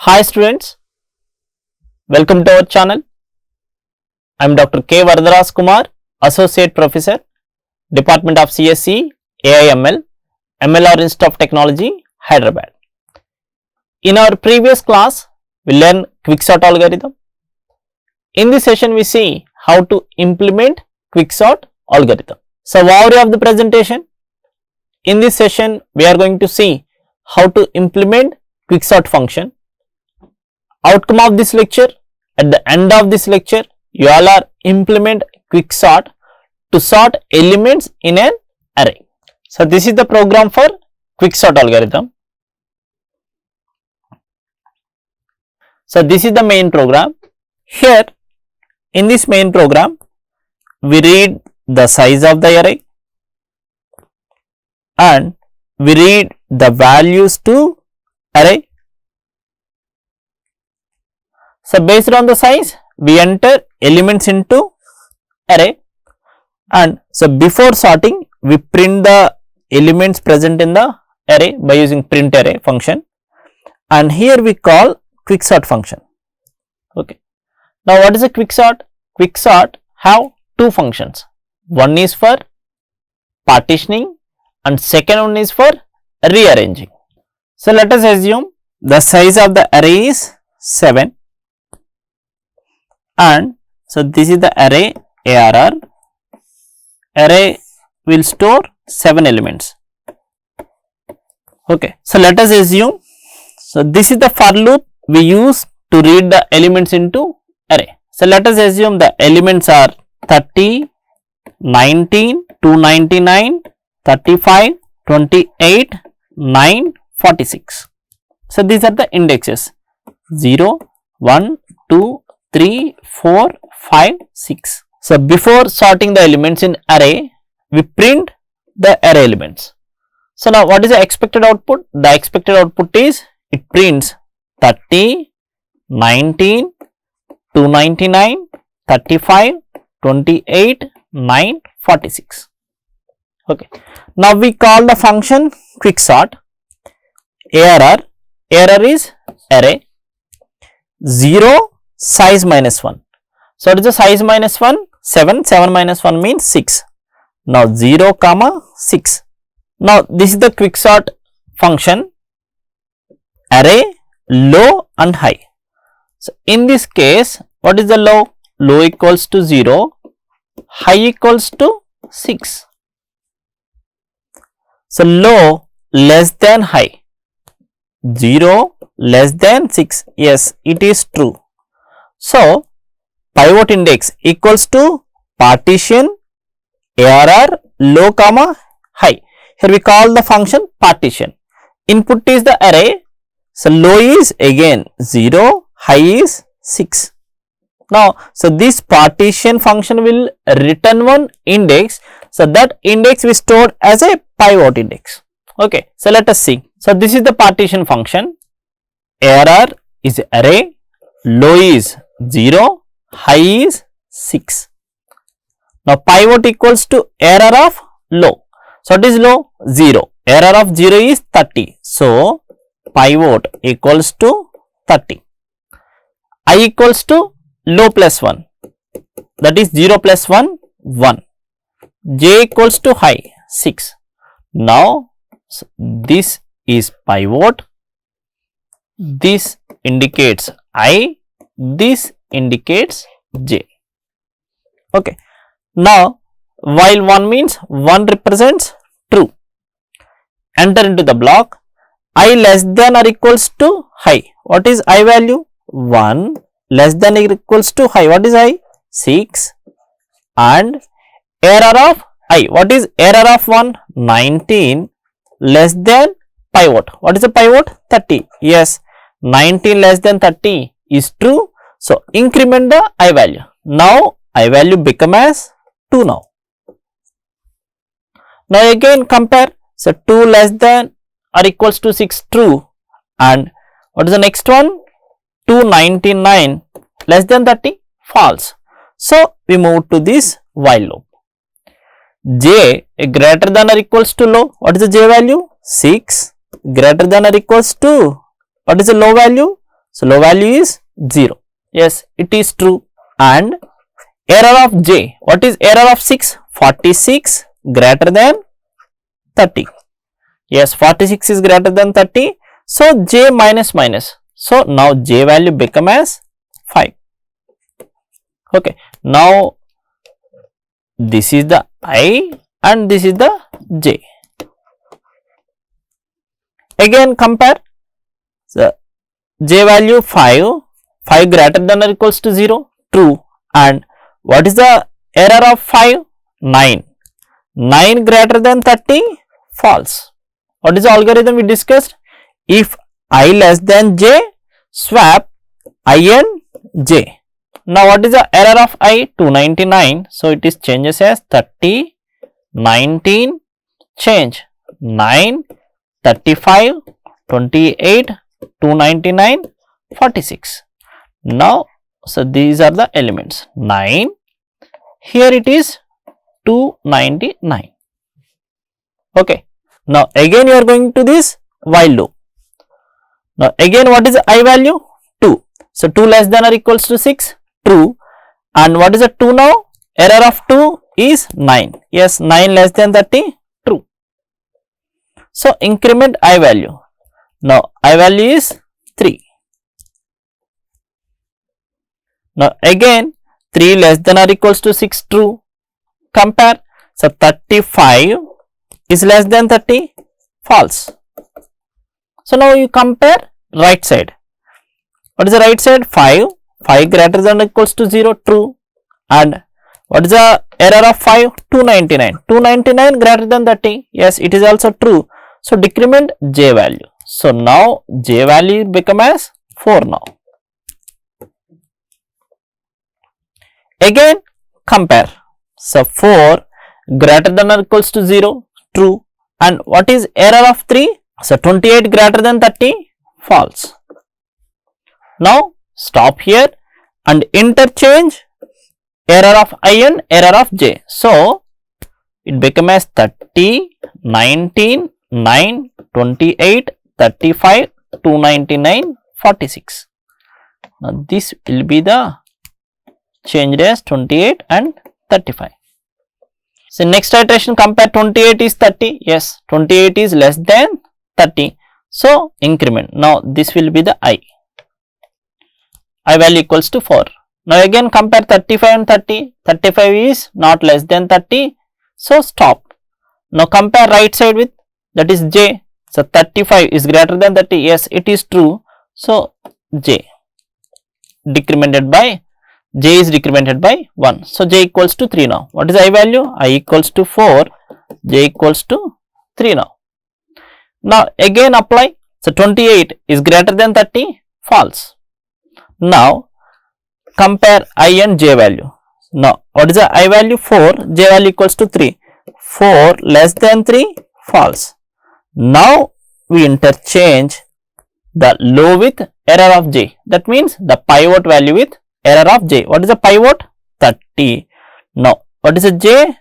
Hi students, welcome to our channel. I am Dr.K. Varada Rajkumar, Associate Professor, Department of CSE, AIML, MLR Institute of Technology, Hyderabad. In our previous class, we learned quicksort algorithm. In this session, we see how to implement quicksort algorithm. So, overview of the presentation. In this session, we are going to see how to implement quicksort function. Outcome of this lecture, at the end of this lecture, you all are implement quicksort to sort elements in an array. So, this is the program for quicksort algorithm. So, this is the main program. Here, in this main program, we read the size of the array and we read the values to array. So, based on the size, we enter elements into array, and so before sorting, we print the elements present in the array by using print array function, and here we call quicksort function. Okay. Now, what is a quicksort? Quicksort have two functions. One is for partitioning and second one is for rearranging. So, let us assume the size of the array is 7. And so this is the array ARR. Array will store 7 elements. Okay. So let us assume, so this is the for loop we use to read the elements into array. So let us assume the elements are 30, 19, 299, 35, 28, 9, 46. So these are the indexes 0, 1, 2, 3, 4, 5, 6. So, before sorting the elements in array, we print the array elements. So, now what is the expected output? The expected output is it prints 30, 19, 299, 35, 28, 9, 46. Okay. Now, we call the function quicksort. ARR. ARR is array 0 size minus 1. So, what is the size minus 1? 7. 7 minus 1 means 6. Now, 0 comma 6. Now, this is the quicksort function array low and high. So, in this case, what is the low? Low equals to 0, high equals to 6. So, low less than high, 0 less than 6. Yes, it is true. So, pivot index equals to partition ARR low comma high. Here we call the function partition. Input is the array. So, low is again 0, high is 6. Now, so this partition function will return one index. So, that index we stored as a pivot index. Okay. So, let us see. So, this is the partition function. ARR is array, low is 0, high is 6. Now, pivot equals to error of low. So, what is low? 0. Error of 0 is 30. So, pivot equals to 30. I equals to low plus 1. That is 0 plus 1, 1. J equals to high, 6. Now, this is pivot. This indicates I. This indicates J. Okay. Now, while 1 means 1 represents true, enter into the block I less than or equals to high. What is I value? 1 less than or equals to high. What is I? 6. And error of I. What is error of 1? 19 less than pivot. What is the pivot? 30. Yes, 19 less than 30 is true. So, increment the I value. Now, I value become as 2 now. Now, again compare. So, 2 less than or equals to 6 true, and what is the next one? 299 less than 30 false. So, we move to this while loop. J greater than or equals to low. What is the J value? 6 greater than or equals to, what is the low value? So low value is 0. Yes, it is true. And error of j, what is error of 6? 46 greater than 30. Yes, 46 is greater than 30. So j minus minus. So now j value become as 5. Okay. Now this is the I and this is the j. Again compare. So j value 5, 5 greater than or equals to 0, true. And what is the error of 5? 9. 9 greater than 30, false. What is the algorithm we discussed? If I less than j, swap I and j. Now what is the error of I? 299. So it is changes as 30, 19, change 9, 35, 28, 299, 46. Now, so these are the elements 9, here it is 299. Okay. Now again you are going to this while loop. Now again what is the I value? 2. So 2 less than or equals to 6, true. And what is the 2 now? Error of 2 is 9. Yes, 9 less than 30, true. So increment I value. Now I value is 3. Now again 3 less than or equals to 6, true. Compare. So 35 is less than 30, false. So now you compare right side. What is the right side? 5, 5 greater than or equals to 0, true. And what is the error of 5? 299. 299 greater than 30, yes, it is also true. So decrement j value. So now j value become as 4 now. Again compare. So 4 greater than or equals to 0, true. And what is error of 3? So 28 greater than 30, false. Now stop here and interchange error of I and error of j. So it become as 30, 19, 9, 28, 35, 299, 46. Now this will be the changed as 28 and 35. So next iteration compare 28 is 30. Yes, 28 is less than 30. So increment. Now this will be the I. I value equals to 4. Now again compare 35 and 30. 35 is not less than 30. So stop. Now compare right side with, that is j. So 35 is greater than 30. Yes, it is true. So j decremented by, j is decremented by 1. So j equals to 3 now. What is I value? I equals to 4, j equals to 3 now. Now again apply. So 28 is greater than 30, false. Now compare I and j value. Now what is the I value? 4, j value equals to 3. 4 less than 3, false. Now we interchange the low with error of j. That means the pivot value with error of j. What is the pivot? 30. Now what is the j?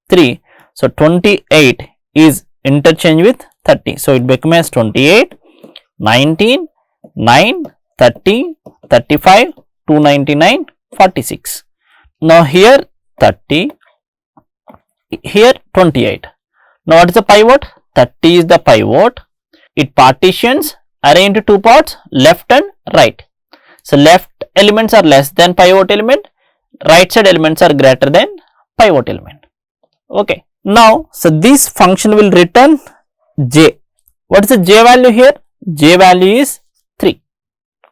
3. So 28 is interchange with 30. So it becomes 28, 19, 9, 30, 35, 299, 46. Now here 30, here 28. Now what is the pivot? 30 is the pivot. It partitions array into two parts, left and right. So left elements are less than pivot element, right side elements are greater than pivot element. Okay. Now so this function will return j. What is the j value here? J value is 3.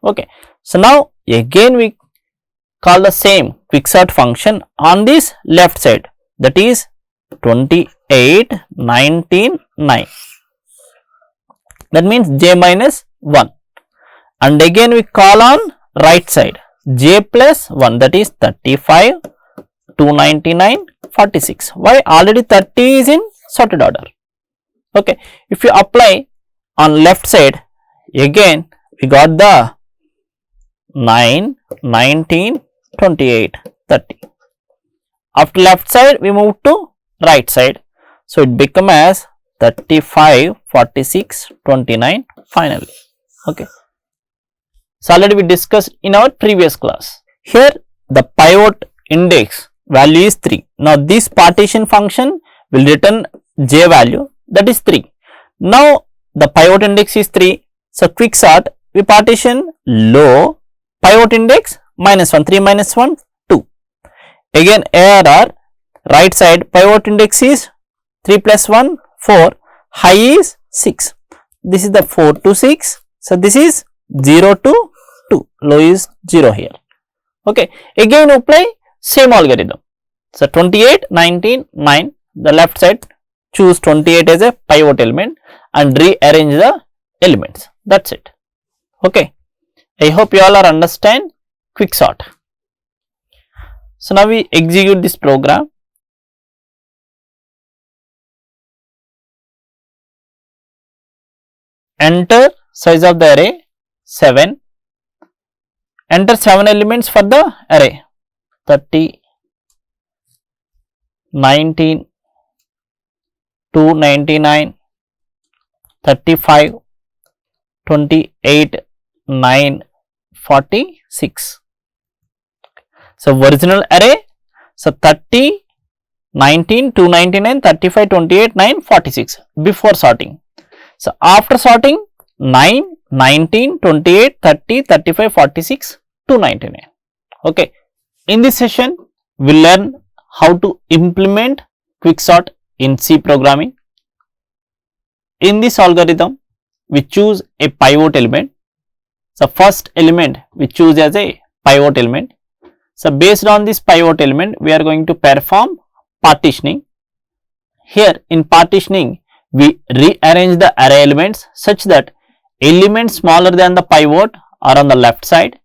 Okay. So now again we call the same quicksort function on this left side, that is 28, 19, 9. That means j minus 1. And again we call on right side j plus 1, that is 35, 299, 46. Why? Already 30 is in sorted order. Okay. If you apply on left side, again we got the 9, 19, 28, 30. After left side we move to right side. So it become as 35, 46, 29 finally. Okay. So already we discussed in our previous class. Here the pivot index value is 3. Now this partition function will return j value, that is 3. Now the pivot index is 3. So quick sort, we partition low, pivot index -1, 3 minus 1, 2. Again ARR, right side pivot index is 3 plus 1, 4, high is 6. This is the 4 to 6. So this is 0 to 2, low is 0 here. Okay, again apply same algorithm. So 28, 19, 9, the left side choose 28 as a pivot element and rearrange the elements. That's it. Okay, I hope you all are understand quick sort. So now we execute this program. Enter size of the array 7. Enter 7 elements for the array 30, 19, 299, 35, 28, 9, 46. So original array, so 30, 19, 299, 35, 28, 9, 46 before sorting. So after sorting 9, 19, 28, 30, 35, 46, 299. Okay. In this session, we will learn how to implement quicksort in C programming. In this algorithm, we choose a pivot element. So first element we choose as a pivot element. So based on this pivot element, we are going to perform partitioning. Here in partitioning, we rearrange the array elements such that elements smaller than the pivot are on the left side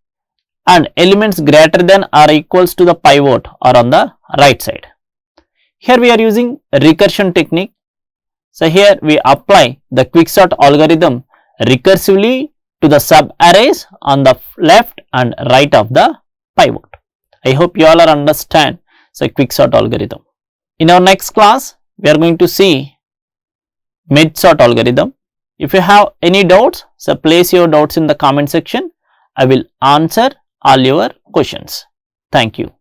and elements greater than or equals to the pivot are on the right side. Here we are using recursion technique. So here we apply the quicksort algorithm recursively to the sub arrays on the left and right of the pivot. I hope you all are understand the quicksort algorithm. In our next class, we are going to see merge sort algorithm. If you have any doubts, so place your doubts in the comment section. I will answer all your questions. Thank you.